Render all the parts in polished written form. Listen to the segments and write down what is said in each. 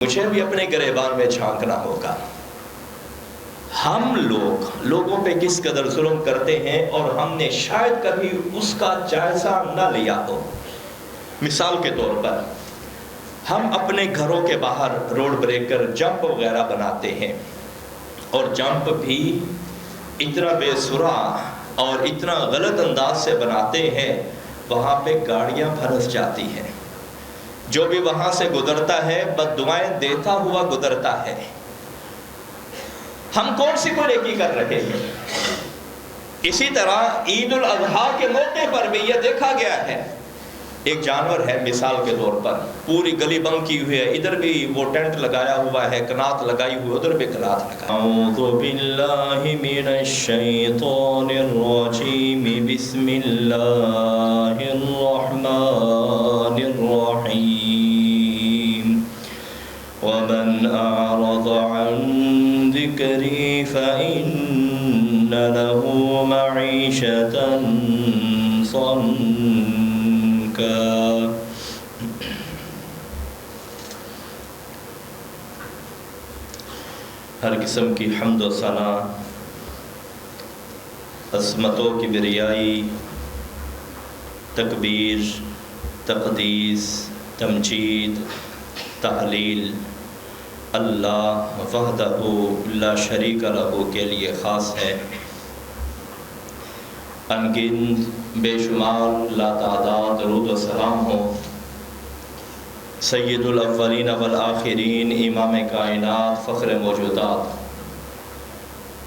مجھے بھی اپنے گریبان میں جھانکنا ہوگا۔ ہم لوگوں پہ کس قدر ظلم کرتے ہیں اور ہم نے شاید کبھی اس کا جائزہ نہ لیا ہو۔ مثال کے طور پر ہم اپنے گھروں کے باہر روڈ بریکر جمپ وغیرہ بناتے ہیں، اور جمپ بھی اتنا بے سراغ اور اتنا غلط انداز سے بناتے ہیں، وہاں پہ گاڑیاں پھنس جاتی ہیں، جو بھی وہاں سے گزرتا ہے بد دعائیں دیتا ہوا گزرتا ہے۔ ہم کون سی کو نیکی کر رہے ہیں؟ اسی طرح عید الاضحیٰ کے موقع پر بھی یہ دیکھا گیا ہے، ایک جانور ہے مثال کے طور پر، پوری گلی بند کی ہوئی ہے، ادھر بھی وہ ٹینٹ لگایا ہوا ہے، کنات لگائی ہوئی، ادھر بھی کنات لگائی۔ اعوذ باللہ من الشیطان الرجیم، بسم اللہ الرحمن الرحیم۔ ومن اعرض عن ذکری فإن له معیشة ضنکا۔ ہر قسم کی حمد و ثنا، عظمتوں کی بریائی، تکبیر، تقدیس، تمجید، تحلیل اللہ وحدہ لا شریک لہ کے لیے خاص ہے۔ انگنت بے شمار لا تعداد درود و سلام ہو سید الاولین والآخرین، امام کائنات، فخر موجودات،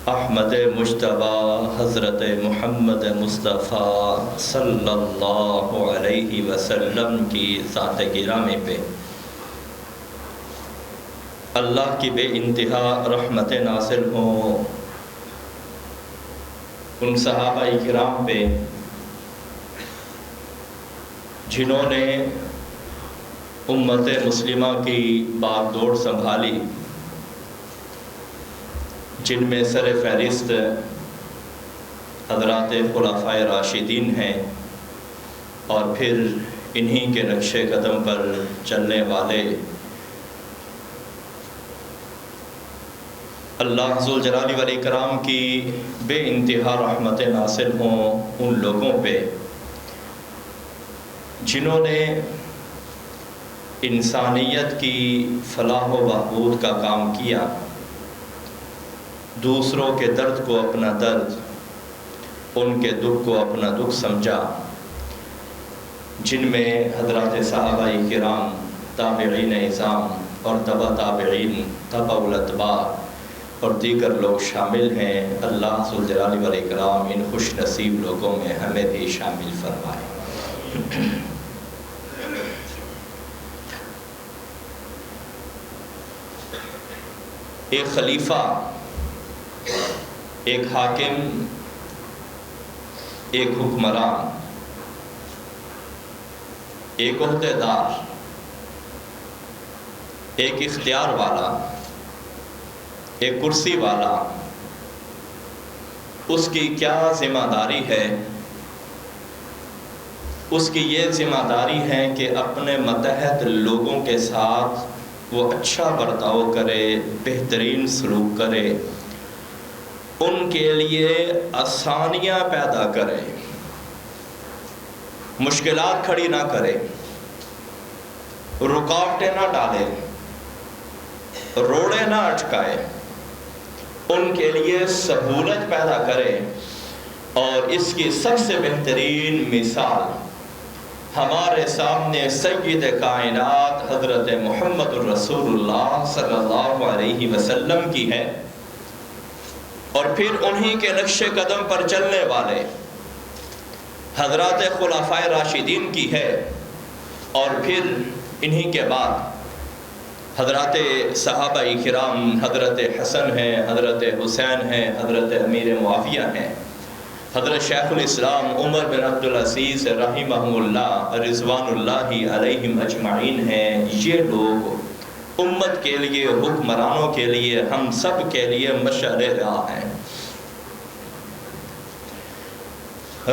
احمد مجتبیٰ حضرت محمد مصطفیٰ صلی اللہ علیہ وسلم کی ذات گرامی پہ اللہ کی بے انتہا رحمت نازل ہوں، ان صحابہ کرام پہ جنہوں نے امت مسلمہ کی باغ دوڑ سنبھالی، جن میں سر فہرست حضرات خلفائے راشدین ہیں، اور پھر انہی کے نقش قدم پر چلنے والے اللہ ذوالجلال والاکرام کی بے انتہا رحمت ناصل ہوں ان لوگوں پہ جنہوں نے انسانیت کی فلاح و بہبود کا کام کیا، دوسروں کے درد کو اپنا درد، ان کے دکھ کو اپنا دکھ سمجھا، جن میں حضرات صحابہ کرام، تابعین اعظام اور تبع تابعین، تبع الاتباع اور دیگر لوگ شامل ہیں۔ اللہ ذوالجلال والاکرام ان خوش نصیب لوگوں میں ہمیں بھی شامل فرمائے۔ ایک خلیفہ، ایک حاکم، ایک حکمران، ایک عہدیدار، ایک اختیار والا، ایک کرسی والا، اس کی کیا ذمہ داری ہے؟ اس کی یہ ذمہ داری ہے کہ اپنے متحد لوگوں کے ساتھ وہ اچھا برتاؤ کرے، بہترین سلوک کرے، ان کے لیے آسانیاں پیدا کرے، مشکلات کھڑی نہ کرے، رکاوٹیں نہ ڈالے، روڑے نہ اٹکائے، ان کے لیے سہولت پیدا کرے۔ اور اس کی سب سے بہترین مثال ہمارے سامنے سید کائنات حضرت محمد الرسول اللہ صلی اللہ علیہ وسلم کی ہے، اور پھر انہی کے نقش قدم پر چلنے والے حضرات خلفائے راشدین کی ہے، اور پھر انہی کے بعد حضرات صحابہ کرام، حضرت حسن ہیں، حضرت حسین ہیں، حضرت امیر معاویہ ہیں، حضرت شیخ الاسلام عمر بن عبدالعزیز رحمہ اللہ رضوان اللہ علیہم اجمعین ہیں۔ یہ لوگ امت کے لیے، حکمرانوں کے لیے، ہم سب کے لیے مشعل راہ ہیں۔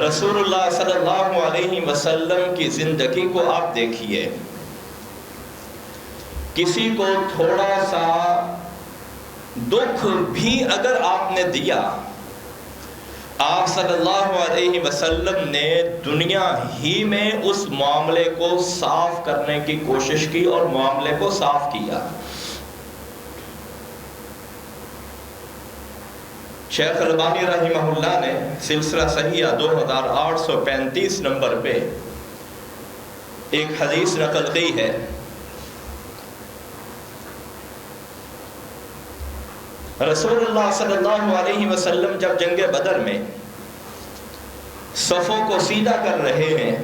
رسول اللہ صلی اللہ علیہ وسلم کی زندگی کو آپ دیکھیے، کسی کو تھوڑا سا دکھ بھی اگر آپ نے دیا، آپ صلی اللہ علیہ وسلم نے دنیا ہی میں اس معاملے کو صاف کرنے کی کوشش کی اور معاملے کو صاف کیا۔ شیخ البانی رحمہ اللہ نے سلسلہ صحیحہ 2835 نمبر پہ ایک حدیث نقل کی ہے۔ رسول اللہ صلی اللہ علیہ وسلم جب جنگ بدر میں صفوں کو سیدھا کر رہے ہیں،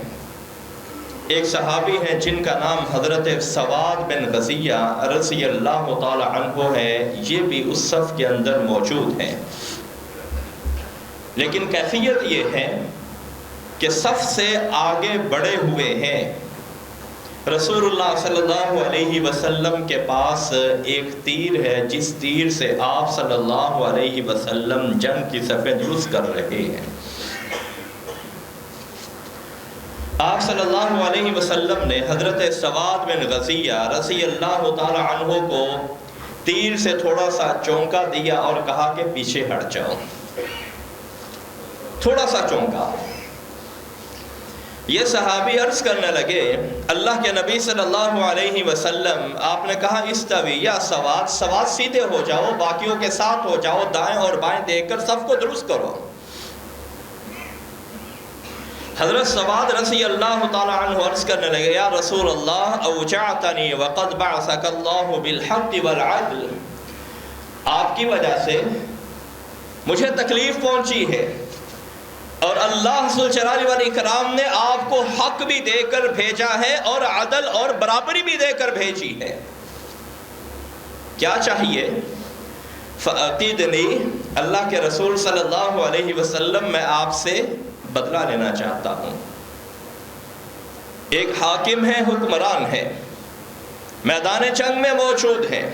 ایک صحابی ہیں جن کا نام حضرت سواد بن غزیہ رضی اللہ تعالی عنہ ہے، یہ بھی اس صف کے اندر موجود ہیں، لیکن کیفیت یہ ہے کہ صف سے آگے بڑھے ہوئے ہیں۔ رسول اللہ صلی اللہ علیہ وسلم کے پاس ایک تیر ہے جس تیر سے آپ صلی اللہ علیہ وسلم جنگ کی صفیں درست کر رہے ہیں۔ آپ صلی اللہ علیہ وسلم نے حضرت سواد بن غزیہ رضی اللہ تعالی عنہ کو تیر سے تھوڑا سا چونکا دیا اور کہا کہ پیچھے ہٹ جاؤ، تھوڑا سا چونکا۔ یہ صحابی عرض کرنے لگے، اللہ کے نبی صلی اللہ علیہ وسلم، آپ نے کہا استوی یا سواد، سواد سیدھے ہو جاؤ، باقیوں کے ساتھ ہو جاؤ، دائیں اور بائیں دیکھ کر صف کو درست کرو۔ حضرت سواد رضی اللہ تعالی عنہ عرض کرنے لگے، یا رسول اللہ اوجعتنی وقد بعثک اللہ بالحق والعدل، آپ کی وجہ سے مجھے تکلیف پہنچی ہے اور اللہ ذو الجلال والاکرام نے آپ کو حق بھی دے کر بھیجا ہے اور عدل اور برابری بھی دے کر بھیجی ہے، کیا چاہیے؟ فَأَقِدْنِي، اللہ کے رسول صلی اللہ علیہ وسلم میں آپ سے بدلہ لینا چاہتا ہوں۔ ایک حاکم ہے، حکمران ہے، میدان جنگ میں موجود ہیں،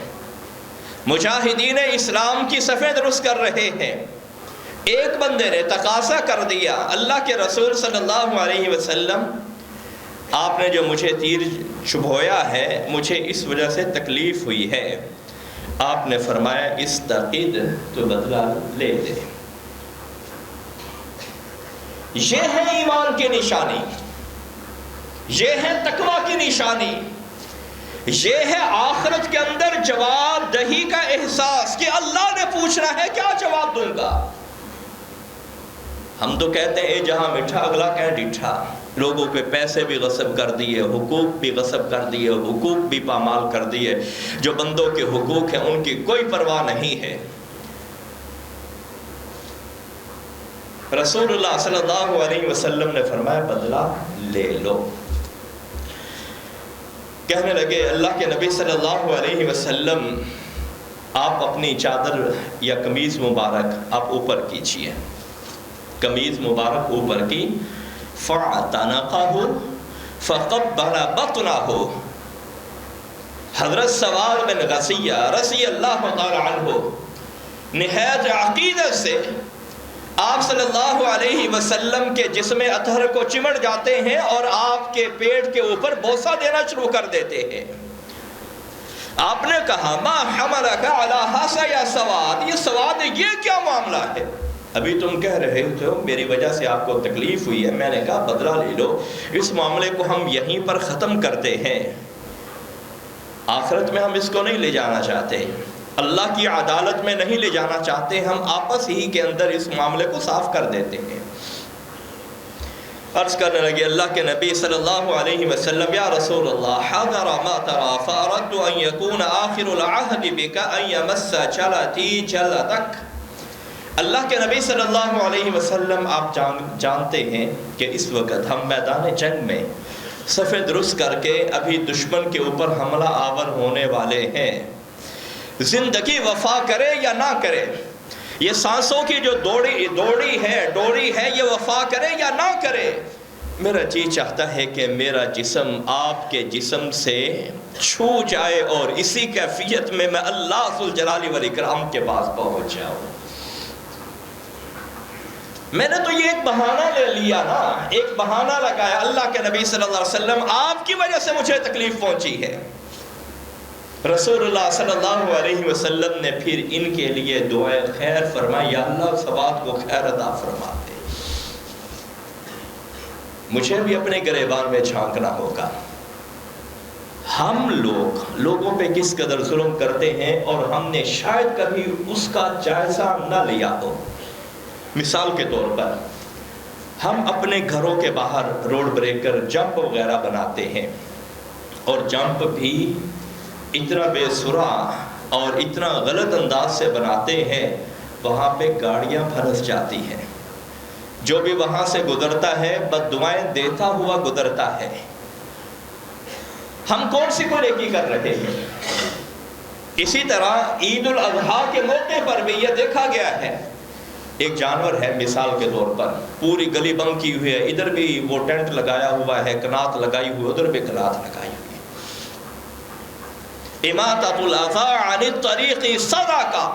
مجاہدین اسلام کی صفیں درست کر رہے ہیں، ایک بندے نے تقاضا کر دیا، اللہ کے رسول صلی اللہ علیہ وسلم، آپ نے جو مجھے تیر چبھویا ہے مجھے اس وجہ سے تکلیف ہوئی ہے، آپ نے فرمایا استقد، تو بدلہ لے لے۔ یہ ہے ایمان کی نشانی، یہ ہے تقویٰ کی نشانی، یہ ہے آخرت کے اندر جواب دہی کا احساس کہ اللہ نے پوچھنا ہے کیا جواب دوں گا۔ ہم تو کہتے ہیں اے جہاں میٹھا اگلا کہہ ڈٹھا، لوگوں پہ پیسے بھی غصب کر دیے، حقوق بھی غصب کر دیے، حقوق بھی پامال کر دیے، جو بندوں کے حقوق ہیں ان کی کوئی پرواہ نہیں ہے۔ رسول اللہ صلی اللہ علیہ وسلم نے فرمایا بدلہ لے لو۔ کہنے لگے اللہ کے نبی صلی اللہ علیہ وسلم، آپ اپنی چادر یا قمیض مبارک آپ اوپر کیجئے، قمیض مبارک اوپر کی، فَاعْتَنَقَهُ فَقَبَّلَ بَطْنَهُ۔ حضرت سواد بن غزیہ رضی اللہ تعالی عنہ نہایت عقیدت سے آپ صلی اللہ علیہ وسلم کے جسم اطہر کو چمٹ جاتے ہیں اور آپ کے پیٹ کے اوپر بوسہ دینا شروع کر دیتے ہیں۔ آپ نے کہا ما حملک علی ھذا یا سواد، یہ سواد یہ کیا معاملہ ہے؟ ابھی تم کہہ رہے تھے میری وجہ سے آپ کو تکلیف ہوئی ہے، میں نے کہا بدلہ لے لو، اس معاملے کو ہم یہیں پر ختم کرتے ہیں، آخرت میں ہم اس کو نہیں لے جانا چاہتے، اللہ کی عدالت میں نہیں لے جانا چاہتے، ہم آپس ہی کے اندر اس معاملے کو صاف کر دیتے ہیں۔ عرض کرنے لگے اللہ کے نبی صلی اللہ علیہ وسلم، یا رسول اللہ حضر ما ترى فأردت أن يكون آخر العهد بك أن يمس جلدي جلدك۔ اللہ کے نبی صلی اللہ علیہ وسلم، آپ جانتے ہیں کہ اس وقت ہم میدان جنگ میں صفیں درست کر کے ابھی دشمن کے اوپر حملہ آور ہونے والے ہیں، زندگی وفا کرے یا نہ کرے، یہ سانسوں کی جو ڈوری ہے یہ وفا کرے یا نہ کرے، میرا جی چاہتا ہے کہ میرا جسم آپ کے جسم سے چھو جائے اور اسی کیفیت میں اللہ ذو الجلال والاکرام کے پاس پہنچ جاؤں۔ میں نے تو یہ ایک بہانہ لے لیا نا، ایک بہانہ لگایا، اللہ کے نبی صلی اللہ علیہ وسلم آپ کی وجہ سے مجھے تکلیف پہنچی ہے، رسول اللہ صلی اللہ علیہ وسلم نے پھر ان کے لیے دعائے خیر فرمائی، یا اللہ ثبات کو خیر عطا فرما دے، مجھے بھی اپنے گریبان میں جھانکنا ہوگا۔ ہم لوگوں پہ کس قدر ظلم کرتے ہیں اور ہم نے شاید کبھی اس کا جائزہ نہ لیا ہو۔ مثال کے طور پر ہم اپنے گھروں کے باہر روڈ بریکر، جمپ وغیرہ بناتے ہیں، اور جمپ بھی اتنا بے سراغ اور اتنا غلط انداز سے بناتے ہیں، وہاں پہ گاڑیاں پھنس جاتی ہیں، جو بھی وہاں سے گزرتا ہے بد دعائیں دیتا ہوا گزرتا ہے۔ ہم کون سی کو نیکی کر رہے ہیں؟ اسی طرح عید الاضحیٰ کے موقع پر بھی یہ دیکھا گیا ہے، ایک جانور ہے مثال کے طور پر، پوری گلی بند کی ہوئی ہے، ادھر بھی وہ ٹینٹ لگایا ہوا ہے، کنات لگائی ہوئی، ادھر بھی کنات لگائی ہوئی ہے۔ اماطۃ الاذى عن الطریق صدقہ،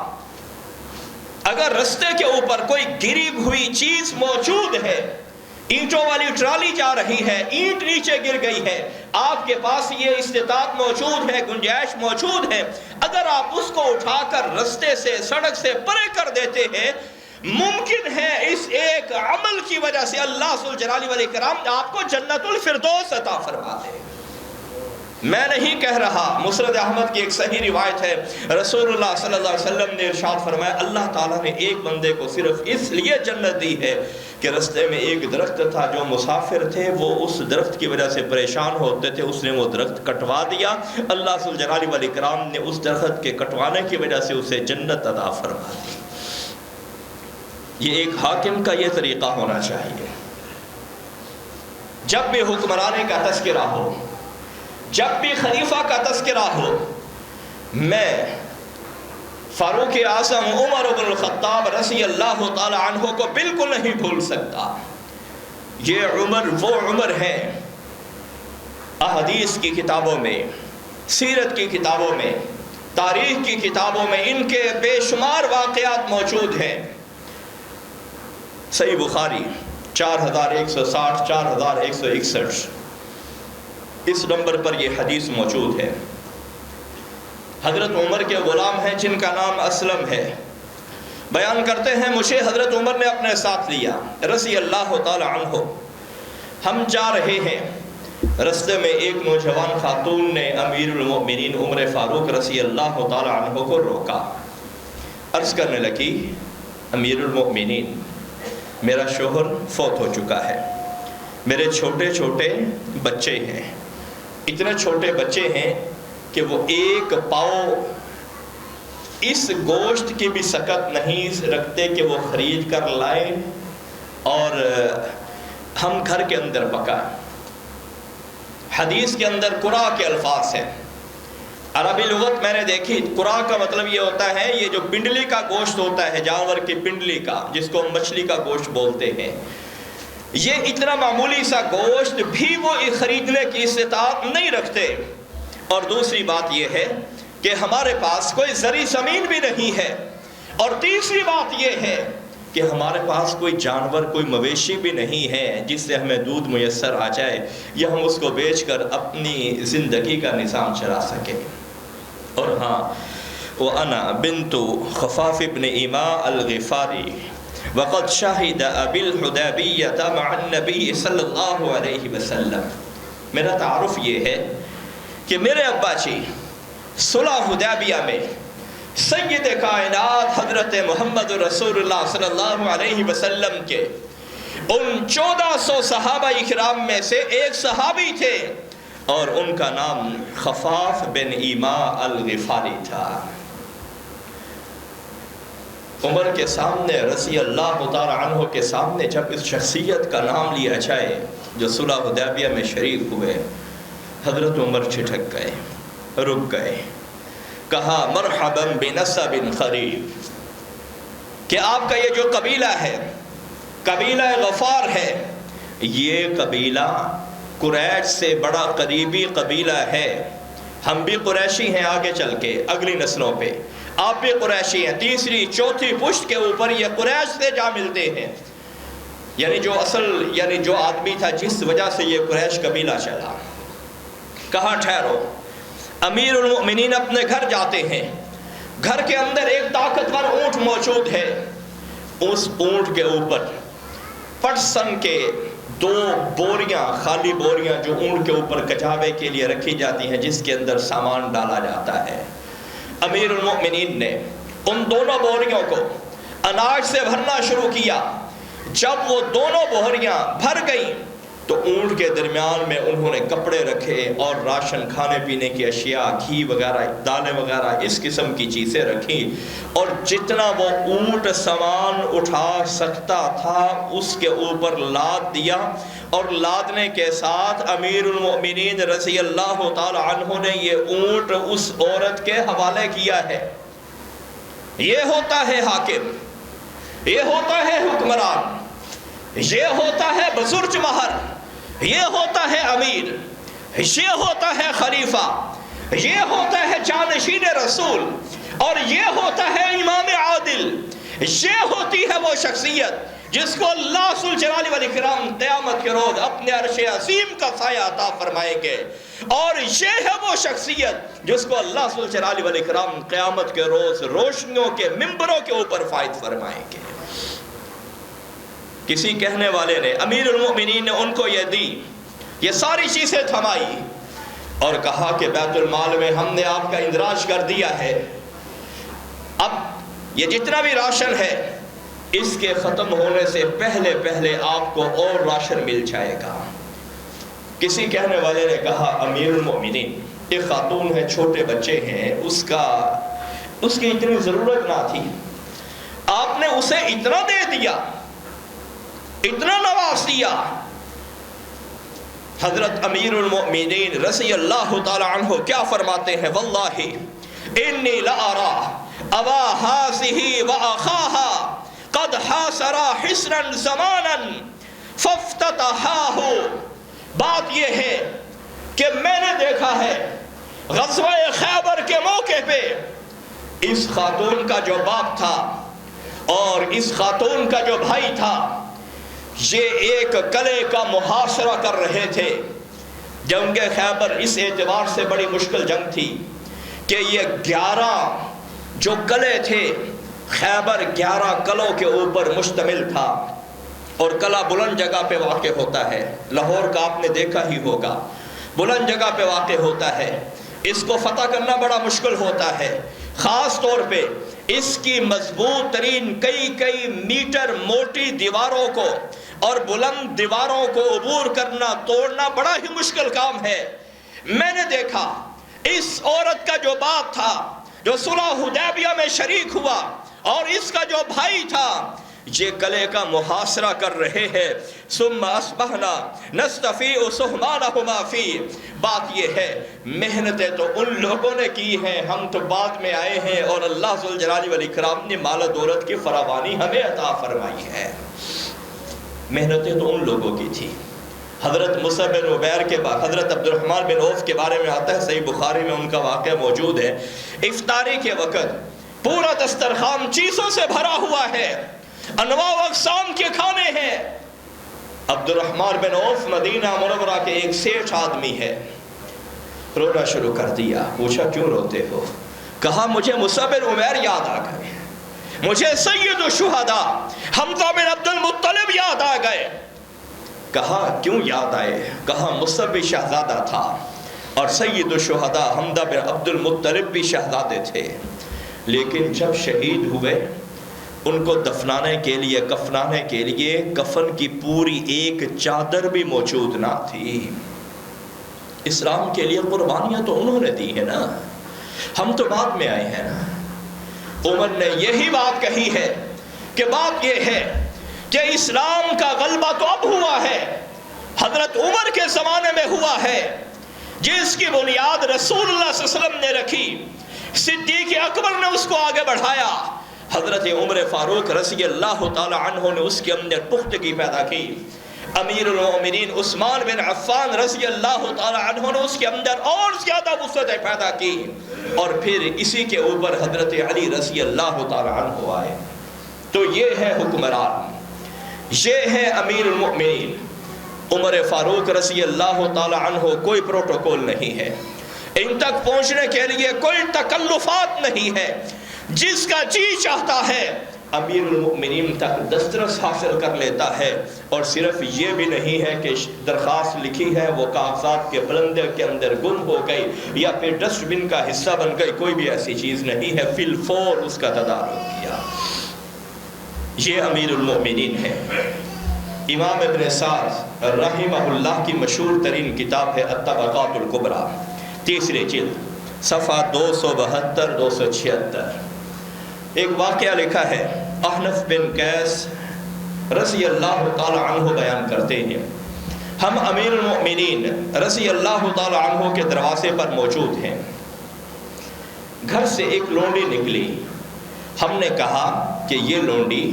اگر رستے کے اوپر کوئی گری ہوئی چیز موجود ہے، اینٹوں والی ٹرالی جا رہی ہے، اینٹ نیچے گر گئی ہے، آپ کے پاس یہ استطاعت موجود ہے، گنجائش موجود ہے، اگر آپ اس کو اٹھا کر رستے سے، سڑک سے پرے کر دیتے ہیں، ممکن ہے اس ایک عمل کی وجہ سے اللہ ذوالجلال والاکرام آپ کو جنت الفردوس عطا فرما دے۔ میں نہیں کہہ رہا، مسند احمد کی ایک صحیح روایت ہے، رسول اللہ صلی اللہ علیہ وسلم نے ارشاد فرمایا، اللہ تعالیٰ نے ایک بندے کو صرف اس لیے جنت دی ہے کہ رستے میں ایک درخت تھا، جو مسافر تھے وہ اس درخت کی وجہ سے پریشان ہوتے تھے، اس نے وہ درخت کٹوا دیا، اللہ ذوالجلال والاکرام نے اس درخت کے کٹوانے کی وجہ سے اسے جنت عطا فرما دی۔ یہ ایک حاکم کا یہ طریقہ ہونا چاہیے، جب بھی حکمرانے کا تذکرہ ہو، جب بھی خلیفہ کا تذکرہ ہو، میں فاروق اعظم عمر بن الخطاب رضی اللہ تعالی عنہ کو بالکل نہیں بھول سکتا۔ یہ عمر وہ عمر ہے، احادیث کی کتابوں میں، سیرت کی کتابوں میں، تاریخ کی کتابوں میں ان کے بے شمار واقعات موجود ہیں۔ صحیح بخاری 4160 4161 اس نمبر پر یہ حدیث موجود ہے۔ حضرت عمر کے غلام ہیں جن کا نام اسلم ہے، بیان کرتے ہیں مجھے حضرت عمر نے اپنے ساتھ لیا رضی اللہ تعالی عنہ، ہم جا رہے ہیں، رستے میں ایک نوجوان خاتون نے امیر المؤمنین عمر فاروق رضی اللہ تعالی عنہ کو روکا، عرض کرنے لگی، امیر المؤمنین میرا شوہر فوت ہو چکا ہے، میرے چھوٹے چھوٹے بچے ہیں، اتنے چھوٹے بچے ہیں کہ وہ ایک پاؤ اس گوشت کی بھی سکت نہیں رکھتے کہ وہ خرید کر لائیں اور ہم گھر کے اندر پکائیں۔ حدیث کے اندر قرا کے الفاظ ہیں، عربی لغت میں نے دیکھی، قرا کا مطلب یہ ہوتا ہے یہ جو پنڈلی کا گوشت ہوتا ہے، جانور کی پنڈلی کا، جس کو مچھلی کا گوشت بولتے ہیں، یہ اتنا معمولی سا گوشت بھی وہ خریدنے کی استطاعت نہیں رکھتے۔ اور دوسری بات یہ ہے کہ ہمارے پاس کوئی زرعی زمین بھی نہیں ہے، اور تیسری بات یہ ہے کہ ہمارے پاس کوئی جانور، کوئی مویشی بھی نہیں ہے جس سے ہمیں دودھ میسر آ جائے یا ہم اس کو بیچ کر اپنی زندگی کا نظام چلا سکیں۔ اور ہاں، وَأَنَا بِنْتُ خَفَافِ بْنِ إِمَاء الْغِفَارِ وَقَدْ شَهِدَ أَبِي الْحُدَيْبِيَّةَ مَعَ النَّبِيِّ صلی اللہ علیہ وسلم۔ میرا تعارف یہ ہے کہ میرے ابا جی صلح حدیبیہ میں سید کائنات حضرت محمد رسول اللہ صلی اللہ علیہ وسلم کے ان 1400 صحابہ اکرام میں سے ایک صحابی تھے، اور ان کا نام خفاف بن ایماء الغفاری تھا۔ عمر کے سامنے، رضی اللہ تعالی عنہ کے سامنے جب اس شخصیت کا نام لیا جائے جو صلح حدیبیہ میں شریک ہوئے، حضرت عمر چھٹک گئے، رک گئے، کہا مرحبا بنسب قریب، کہ آپ کا یہ جو قبیلہ ہے، قبیلہ غفار ہے، یہ قبیلہ قریش سے بڑا قریبی قبیلہ ہے، ہم بھی قریشی ہیں، آگے چل کے اگلی نسلوں پہ آپ بھی قریشی ہیں، تیسری چوتھی پشت کے اوپر یہ قریش سے جا ملتے ہیں، یعنی جو اصل، یعنی جو آدمی تھا جس وجہ سے یہ قریش قبیلہ چلا۔ کہاں ٹھہرو، امیر المؤمنین اپنے گھر جاتے ہیں، گھر کے اندر ایک طاقتور اونٹ موجود ہے، اس اونٹ کے اوپر پٹسن کے 2 بوریاں، خالی بوریاں جو اونٹ کے اوپر کچاوے کے لیے رکھی جاتی ہیں، جس کے اندر سامان ڈالا جاتا ہے۔ امیر المؤمنین نے ان دونوں بوریوں کو اناج سے بھرنا شروع کیا۔ جب وہ دونوں بوریاں بھر گئیں تو اونٹ کے درمیان میں انہوں نے کپڑے رکھے اور راشن، کھانے پینے کی اشیاء، گھی وغیرہ، دالیں وغیرہ اس قسم کی چیزیں رکھی، اور جتنا وہ اونٹ سامان اٹھا سکتا تھا اس کے اوپر لاد دیا، اور لادنے کے ساتھ امیر المؤمنین رضی اللہ تعالی عنہ نے یہ اونٹ اس عورت کے حوالے کیا ہے۔ یہ ہوتا ہے حاکم، یہ ہوتا ہے حکمران، یہ ہوتا ہے بزرگ مہر، یہ ہوتا ہے امیر، یہ ہوتا ہے خلیفہ، یہ ہوتا ہے جانشین رسول، اور یہ ہوتا ہے امام عادل۔ یہ ہوتی ہے وہ شخصیت جس کو اللہ ذو الجلال والاکرام قیامت کے روز اپنے عرش عظیم کا سایہ عطا فرمائیں گے، اور یہ ہے وہ شخصیت جس کو اللہ ذو الجلال والاکرام قیامت کے روز روشنیوں کے منبروں کے اوپر فائز فرمائیں گے۔ کسی کہنے والے نے، امیر المؤمنین نے ان کو یہ دی، یہ ساری چیزیں تھمائی اور کہا کہ بیت المال میں ہم نے آپ کا اندراج کر دیا ہے، اب یہ جتنا بھی راشن ہے اس کے ختم ہونے سے پہلے پہلے آپ کو اور راشن مل جائے گا۔ کسی کہنے والے نے کہا امیر المؤمنین، ایک خاتون ہے، چھوٹے بچے ہیں، اس کی اتنی ضرورت نہ تھی، آپ نے اسے اتنا دے دیا، اتنا نواز دیا۔ حضرت امیر المؤمنین رضی اللہ تعالی عنہ کیا فرماتے ہیں؟ واللہ انی لارا ابا ہذہ واخاہا قد حاصرا حصرا زمانا فافتتحاہ۔ بات یہ ہے کہ میں نے دیکھا ہے غزوہ خیبر کے موقع پہ اس خاتون کا جو باپ تھا اور اس خاتون کا جو بھائی تھا، یہ ایک قلعے کا محاصرہ کر رہے تھے۔ جنگ خیبر اس اعتبار سے بڑی مشکل جنگ تھی کہ یہ 11 جو قلعے تھے، خیبر 11 قلعوں کے اوپر مشتمل تھا، اور قلعہ بلند جگہ پہ واقع ہوتا ہے۔ لاہور کا آپ نے دیکھا ہی ہوگا، بلند جگہ پہ واقع ہوتا ہے، اس کو فتح کرنا بڑا مشکل ہوتا ہے، خاص طور پہ اس کی مضبوط ترین کئی میٹر موٹی دیواروں کو اور بلند دیواروں کو عبور کرنا، توڑنا بڑا ہی مشکل کام ہے۔ میں نے دیکھا اس عورت کا جو باپ تھا جو صلح حدیبیہ میں شریک ہوا، اور اس کا جو بھائی تھا، یہ قلعے کا محاصرہ کر رہے ہیں۔ ثم اصبحنا نستفیع سہمانہما فی۔ بات یہ ہے محنتیں تو ان لوگوں نے کی ہیں، ہم تو بعد میں آئے ہیں، اور اللہ ذو الجلال والاکرام نے مال و دولت کی فراوانی ہمیں عطا فرمائی ہے۔ محنتیں تو ان لوگوں کی تھی۔ حضرت مصعب بن عمیر کے بعد حضرت عبد الرحمن بن عوف کے بارے میں آتا ہے، صحیح بخاری میں ان کا واقعہ موجود ہے۔ افطاری کے وقت پورا دسترخوان چیزوں سے بھرا ہوا ہے، انواع و اقسام کے کھانے ہیں۔ عبد الرحمن بن عوف مدینہ منورہ کے ایک سیٹھ آدمی ہے، رونا شروع کر دیا۔ پوچھا کیوں روتے ہو؟ کہا مجھے مصعب بن عمیر یاد آ گئے، مجھے سید الشہداء حمزہ بن عبد المطلب یاد آ گئے۔ کہا کیوں یاد آئے؟ کہا مصعب بھی شہزادہ تھا اور سید الشہداء حمزہ بن عبد المطلب بھی شہزادے تھے، لیکن جب شہید ہوئے ان کو دفنانے کے لیے، کفنانے کے لیے کفن کی پوری ایک چادر بھی موجود نہ تھی۔ اسلام کے لیے قربانیاں تو انہوں نے دی ہیں نا، ہم تو بعد میں آئے ہیں نا۔ عمر نے یہی بات کہی ہے کہ بات یہ ہے کہ اسلام کا غلبہ تو اب ہوا ہے، حضرت عمر کے زمانے میں ہوا ہے، جس کی بنیاد رسول اللہ صلی اللہ علیہ وسلم نے رکھی، صدیق اکبر نے اس کو آگے بڑھایا، حضرت عمر فاروق رضی اللہ تعالی عنہ نے اس کے اندر پختگی پیدا کی، امیر المؤمنین عثمان بن عفان رضی اللہ تعالی عنہ نے اس کے اندر اور زیادہ وسعت پیدا کی، اور پھر اسی کے اوپر حضرت علی رضی اللہ تعالی عنہ آئے۔ تو یہ ہے حکمران، یہ ہے امیر المؤمنین عمر فاروق رضی اللہ تعالی عنہ۔ کوئی پروٹوکول نہیں ہے، ان تک پہنچنے کے لیے کوئی تکلفات نہیں ہے، جس کا جی چاہتا ہے امیر المؤمنین تک دسترس حاصل کر لیتا ہے۔ اور صرف یہ بھی نہیں ہے کہ درخواست لکھی ہے وہ کاغذات کے بلندے کے اندر گم ہو گئی یا پھر ڈسٹ بن کا حصہ بن گئی، کوئی بھی ایسی چیز نہیں ہے، فی الفور اس کا تدارک کیا۔ یہ امیر المؤمنین ہے۔ امام ابن سعد رحمہ اللہ کی مشہور ترین کتاب ہے الطبقات الکبریٰ، تیسری جلد، صفحہ 272 276۔ ایک واقعہ لکھا ہے، احنف بن قیس رضی اللہ تعالی عنہ بیان کرتے ہیں، ہم امیر المؤمنین رضی اللہ تعالی عنہ کے دروازے پر موجود ہیں، گھر سے ایک لونڈی نکلی، ہم نے کہا کہ یہ لونڈی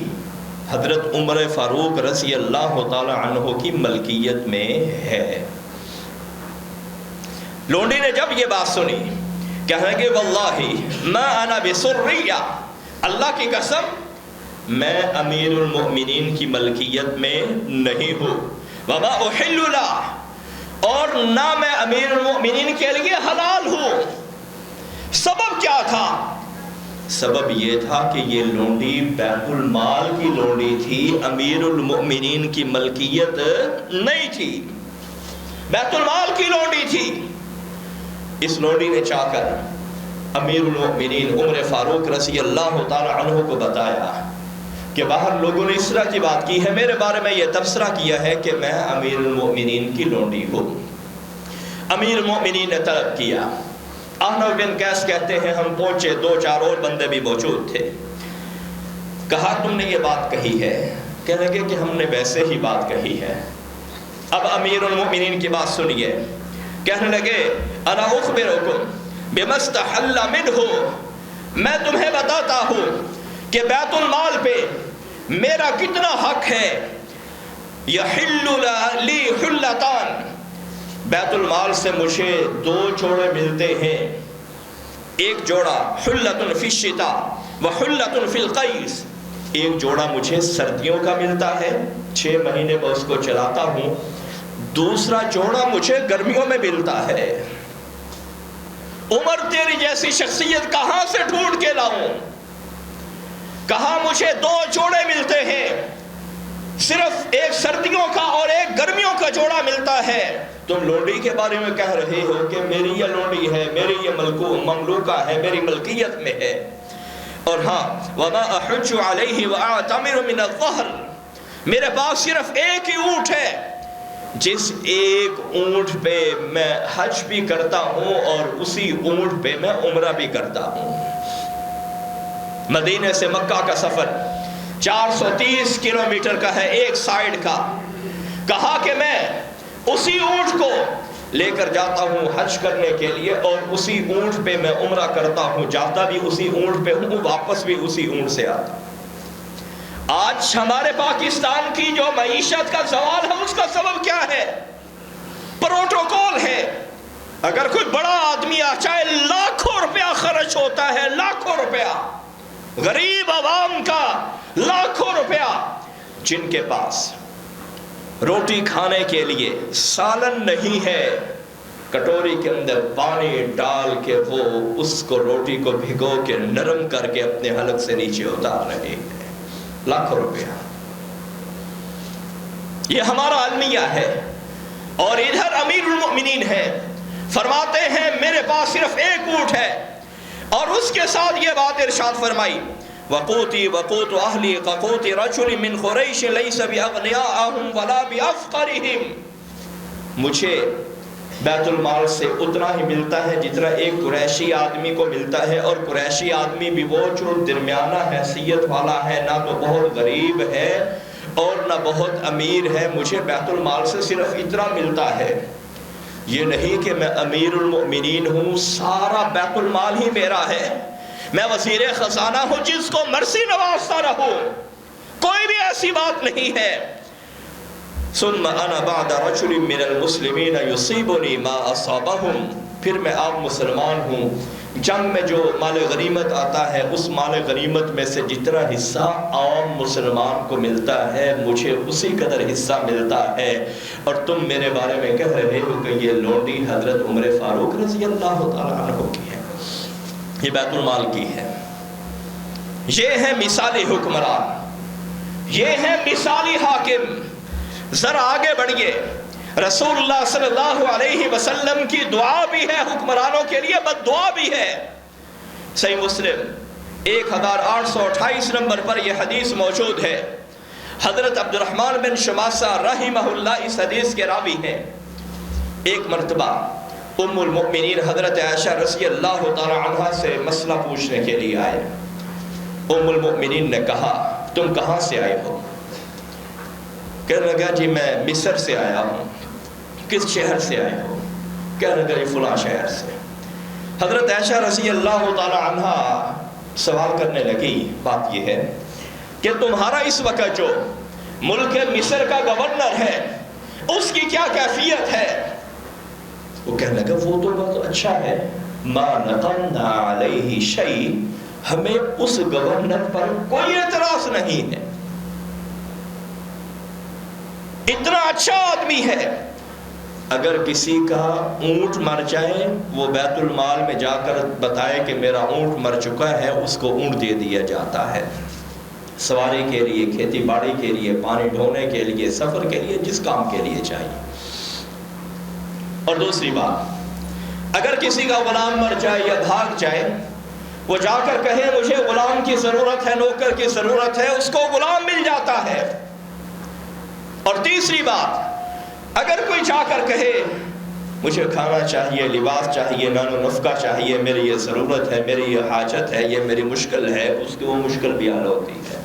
حضرت عمر فاروق رضی اللہ تعالی عنہ کی ملکیت میں ہے۔ لونڈی نے جب یہ بات سنی، کہنے کہ واللہ ما انا بسریہ، اللہ کی قسم میں امیر المؤمنین کی ملکیت میں نہیں ہوں، وما احل لہ، اور نہ میں امیر المؤمنین کے لیے حلال ہوں۔ سبب کیا تھا؟ سبب یہ تھا کہ یہ لونڈی بیت المال کی لونڈی تھی، امیر المؤمنین کی ملکیت نہیں تھی، بیت المال کی لونڈی تھی۔ اس لونڈی نے چاہ کر امیر المؤمنین عمر فاروق رضی اللہ تعالی عنہ کو بتایا کہ باہر لوگوں نے اس طرح کی بات کی ہے، میرے بارے میں یہ تبصرہ کیا ہے کہ میں امیر المؤمنین کی لونڈی ہوں۔ امیر المؤمنین نے طلب کیا، احنف بن قیس کہتے ہیں ہم پہنچے، 2-4 اور بندے بھی موجود تھے، کہا تم نے یہ بات کہی ہے؟ کہنے لگے کہ ہم نے ویسے ہی بات کہی ہے۔ اب امیر المؤمنین کی بات سنیے، کہنے لگے انا اخبرکم بما استحل منہ، میں تمہیں بتاتا ہوں کہ بیت المال پہ میرا کتنا حق ہے۔ یحل لی حلتان، بیت المال سے مجھے 2 جوڑے ملتے ہیں، ایک جوڑا حلۃ فی الشتاء وحلۃ فی القیس، ایک جوڑا مجھے سردیوں کا ملتا ہے، 6 مہینے میں اس کو چلاتا ہوں، دوسرا جوڑا مجھے گرمیوں میں ملتا ہے۔ عمر تیری جیسی شخصیت کہاں سے ڈھونڈ کے لاؤں؟ کہاں مجھے 2 جوڑے ملتے ہیں، صرف ایک سردیوں کا اور ایک گرمیوں کا جوڑا ملتا ہے، تم لونڈی کے بارے میں کہہ رہے ہو کہ میری یہ لونڈی ہے، میری یہ مملوکہ ہے، میری ملکیت میں ہے۔ اور ہاں وما احج علیہ واعتمر من الظہر، میرے پاس صرف ایک ہی اونٹ ہے، جس ایک اونٹ پہ میں حج بھی کرتا ہوں اور اسی اونٹ پہ میں عمرہ بھی کرتا ہوں۔ مدینے سے مکہ کا سفر 430 کلومیٹر کا ہے ایک سائیڈ کا، کہا کہ میں اسی اونٹ کو لے کر جاتا ہوں حج کرنے کے لیے اور اسی اونٹ پہ میں عمرہ کرتا ہوں، جاتا بھی اسی اونٹ پہ ہوں، واپس بھی اسی اونٹ سے آتا ہوں۔ آج ہمارے پاکستان کی جو معیشت کا زوال ہے، اس کا سبب کیا ہے؟ پروٹوکول ہے۔ اگر کوئی بڑا آدمی چاہے لاکھوں روپیہ خرچ ہوتا ہے، لاکھوں روپیہ، غریب عوام کا لاکھوں روپیہ، جن کے پاس روٹی کھانے کے لیے سالن نہیں ہے، کٹوری کے اندر پانی ڈال کے وہ اس کو روٹی کو بھگو کے نرم کر کے اپنے حلق سے نیچے اتار رہے ہیں، لاکھوں روپیہ۔ یہ ہمارا المیہ ہے۔ اور ادھر امیر المؤمنین ہے، فرماتے ہیں میرے پاس صرف ایک اونٹ ہے، اور اس کے ساتھ یہ بات ارشاد فرمائی، وقوتی وقوت اہلی ققوت رجل من قریش لیس باغنیاءہم ولا بافقرہم، مجھے بیت المال سے اتنا ہی ملتا ہے جتنا ایک قریشی آدمی کو ملتا ہے، اور قریشی آدمی بھی وہ جو درمیانہ حیثیت والا ہے، نہ تو بہت غریب ہے اور نہ بہت امیر ہے، مجھے بیت المال سے صرف اتنا ملتا ہے۔ یہ نہیں کہ میں امیر المؤمنین ہوں، سارا بیت المال ہی میرا ہے، میں وزیر خزانہ ہوں، جس کو مرضی نوازتا رہوں، کوئی بھی ایسی بات نہیں ہے۔ ثم انا بعد رجل من المسلمین یصیبنی ما اصابہم، پھر میں آپ مسلمان ہوں، جنگ میں جو مال غنیمت آتا ہے اس مال غنیمت میں سے جتنا حصہ عام مسلمان کو ملتا ہے مجھے اسی قدر حصہ ملتا ہے، اور تم میرے بارے میں کہہ رہے ہو کہ یہ لونڈی حضرت عمر فاروق رضی اللہ تعالیٰ عنہ کی ہے، یہ بیت المال کی ہے۔ یہ ہے مثالی حکمران، یہ ہے مثالی حاکم۔ ذرا آگے بڑھیے، رسول اللہ صلی اللہ علیہ وسلم کی دعا بھی ہے حکمرانوں کے لیے، بد دعا بھی ہے۔ صحیح مسلم 1828 نمبر پر یہ حدیث موجود ہے۔ حضرت عبد الرحمن بن شماسہ رحمہ اللہ اس حدیث کے راوی ہیں۔ ایک مرتبہ ام المؤمنین حضرت عائشہ رضی اللہ تعالی عنہ سے مسئلہ پوچھنے کے لیے آئے۔ ام المؤمنین نے کہا تم کہاں سے آئے ہو؟ کہنے لگا جی میں مصر سے آیا ہوں۔ کس شہر سے آئے ہو؟ کہنے لگا جی فلاں شہر سے۔ حضرت عائشہ رضی اللہ تعالی عنہ سوال کرنے لگی، بات یہ ہے کہ تمہارا اس وقت جو ملک مصر کا گورنر ہے اس کی کیا کیفیت ہے؟ وہ کہنے لگا وہ تو بہت اچھا ہے، ما نقمنا علیہ شیء، ہمیں اس گورنر پر کوئی اعتراض نہیں ہے، اتنا اچھا آدمی ہے۔ اگر کسی کا اونٹ مر جائے وہ بیت المال میں جا کر بتائے کہ میرا اونٹ مر چکا ہے، اس کو اونٹ دے دیا جاتا ہے، سواری کے لیے، کھیتی باڑی کے لیے، پانی ڈھونے کے لیے، سفر کے لیے، جس کام کے لیے چاہیے۔ اور دوسری بات، اگر کسی کا غلام مر جائے یا بھاگ جائے، وہ جا کر کہے مجھے غلام کی ضرورت ہے، نوکر کی ضرورت ہے، اس کو غلام مل جاتا ہے۔ اور تیسری بات، اگر کوئی جا کر کہے مجھے کھانا چاہیے، لباس چاہیے، نان و نفقہ چاہیے، میری یہ ضرورت ہے، میری یہ حاجت ہے، یہ میری مشکل ہے، اس کی وہ مشکل بھی حل ہوتی ہے۔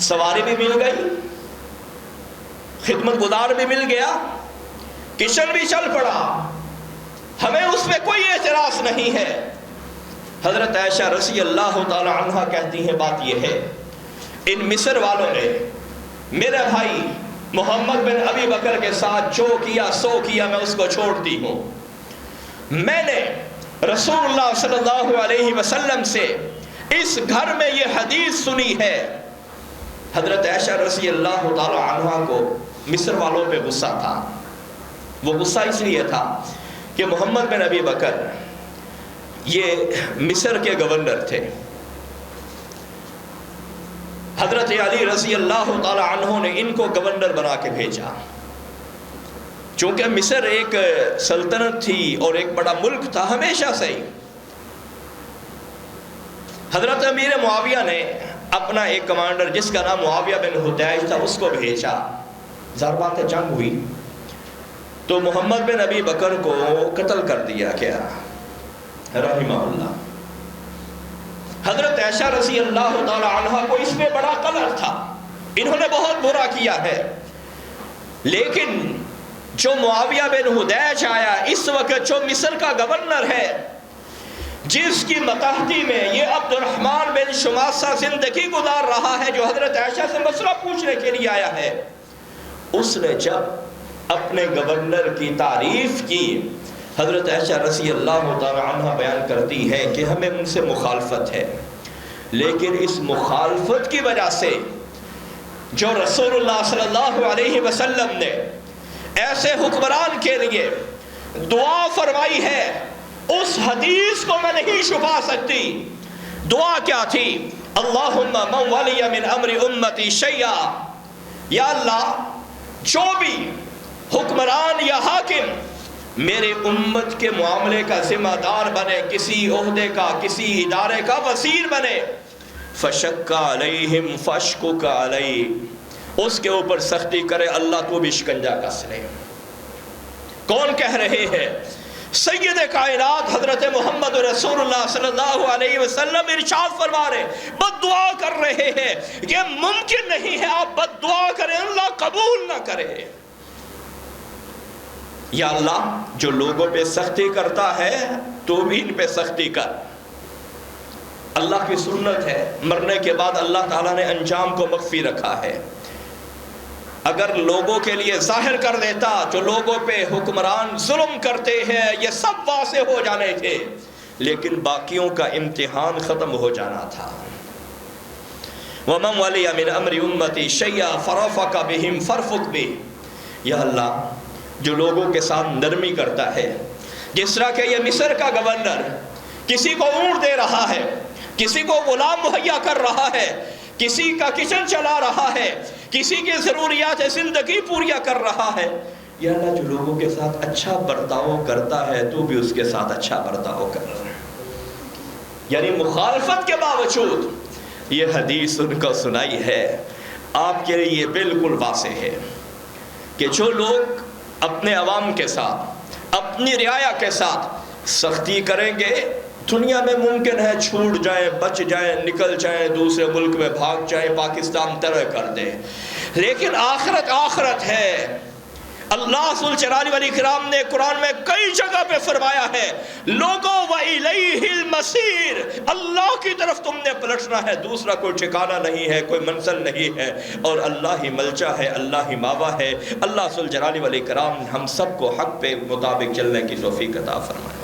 سواری بھی مل گئی، خدمت گزار بھی مل گیا، کچن بھی چل پڑا، ہمیں اس میں کوئی اعتراض نہیں ہے۔ حضرت عائشہ رضی اللہ تعالی عنہ کہتی ہیں بات یہ ہے، ان مصر والوں نے میرے بھائی محمد بن ابی بکر کے ساتھ جو کیا سو کیا، میں اس کو چھوڑتی ہوں۔ میں نے رسول اللہ صلی اللہ علیہ وسلم سے اس گھر میں یہ حدیث سنی ہے۔ حضرت عائشہ رضی اللہ تعالی عنہ کو مصر والوں پہ غصہ تھا۔ وہ غصہ اس لیے تھا کہ محمد بن ابی بکر یہ مصر کے گورنر تھے، حضرت علی رضی اللہ تعالی عنہ نے ان کو گورنر بنا کے بھیجا۔ چونکہ مصر ایک سلطنت تھی اور ایک بڑا ملک تھا ہمیشہ سے ہی، حضرت امیر معاویہ نے اپنا ایک کمانڈر جس کا نام معاویہ بن حدیج تھا اس کو بھیجا۔ ظاہر بات ہے جنگ ہوئی تو محمد بن ابی بکر کو قتل کر دیا گیا رحمہ اللہ۔ حضرت عائشہ رضی اللہ تعالی عنہ کو اس میں بڑا قلق تھا، انہوں نے بہت برا کیا ہے، لیکن جو معاویہ بن حدیج آیا اس وقت جو مصر کا گورنر ہے، جس کی متحدی میں یہ عبد الرحمن بن شماسہ زندگی گزار رہا ہے، جو حضرت عائشہ سے مسئلہ پوچھنے کے لیے آیا ہے، اس نے جب اپنے گورنر کی تعریف کی، حضرت عائشہ رضی اللہ تعالی عنہ بیان کرتی ہے کہ ہمیں ان سے مخالفت ہے، لیکن اس مخالفت کی وجہ سے جو رسول اللہ صلی اللہ علیہ وسلم نے ایسے حکمران کے لیے دعا فرمائی ہے اس حدیث کو میں نہیں چھپا سکتی۔ دعا کیا تھی؟ اللہم من ولی من امر امتی شیئا، یا اللہ جو بھی حکمران یا حاکم میرے امت کے معاملے کا ذمہ دار بنے، کسی عہدے کا، کسی ادارے کا وزیر بنے، فشق علیہم فشقق علیہ، اس کے اوپر سختی کرے، اللہ تو بھی شکنجہ کس لے۔ کون کہہ رہے ہیں؟ سید کائنات حضرت محمد رسول اللہ صلی اللہ علیہ وسلم ارشاد فرما رہے، بد دعا کر رہے ہیں، یہ ممکن نہیں ہے آپ بد دعا کریں اللہ قبول نہ کرے۔ یا اللہ جو لوگوں پہ سختی کرتا ہے تو بھی ان پہ سختی کر۔ اللہ کی سنت ہے، مرنے کے بعد اللہ تعالیٰ نے انجام کو مخفی رکھا ہے۔ اگر لوگوں کے لیے ظاہر کر دیتا جو لوگوں پہ حکمران ظلم کرتے ہیں یہ سب واضح ہو جانے تھے، لیکن باقیوں کا امتحان ختم ہو جانا تھا۔ وَمَنْ وَلِيَ مِنْ أَمْرِ أُمَّتِي شَيْئًا فَرَفَقَ بِهِمْ فَارْفُقْ بِهِ، یا اللہ جو لوگوں کے ساتھ نرمی کرتا ہے، جس طرح کہ یہ مصر کا گورنر کسی کو اونٹ دے رہا ہے، کسی کو غلام مہیا کر رہا ہے، کسی کا کچن چلا رہا ہے، کسی کی ضروریات زندگی پوریا کر رہا ہے، یا اللہ جو لوگوں کے ساتھ اچھا برتاؤ کرتا ہے تو بھی اس کے ساتھ اچھا برتاؤ کر رہا ہے۔ یعنی مخالفت کے باوجود یہ حدیث ان کو سنائی ہے، آپ کے لیے یہ بالکل واضح ہے کہ جو لوگ اپنے عوام کے ساتھ اپنی رعایا کے ساتھ سختی کریں گے، دنیا میں ممکن ہے چھوٹ جائیں، بچ جائیں، نکل جائیں، دوسرے ملک میں بھاگ جائیں، پاکستان ترک کر دیں، لیکن آخرت آخرت ہے۔ اللہ ذوالجلال والاکرام نے قرآن میں کئی جگہ پہ فرمایا ہے لوگوں وَإِلَيْهِ الْمَصِيرُ، اللہ کی طرف تم نے پلٹنا ہے، دوسرا کوئی ٹھکانہ نہیں ہے، کوئی منزل نہیں ہے، اور اللہ ہی ملجا ہے، اللہ ہی ماوا ہے۔ اللہ ذوالجلال والاکرام ہم سب کو حق پہ مطابق چلنے کی توفیق عطا فرمائے۔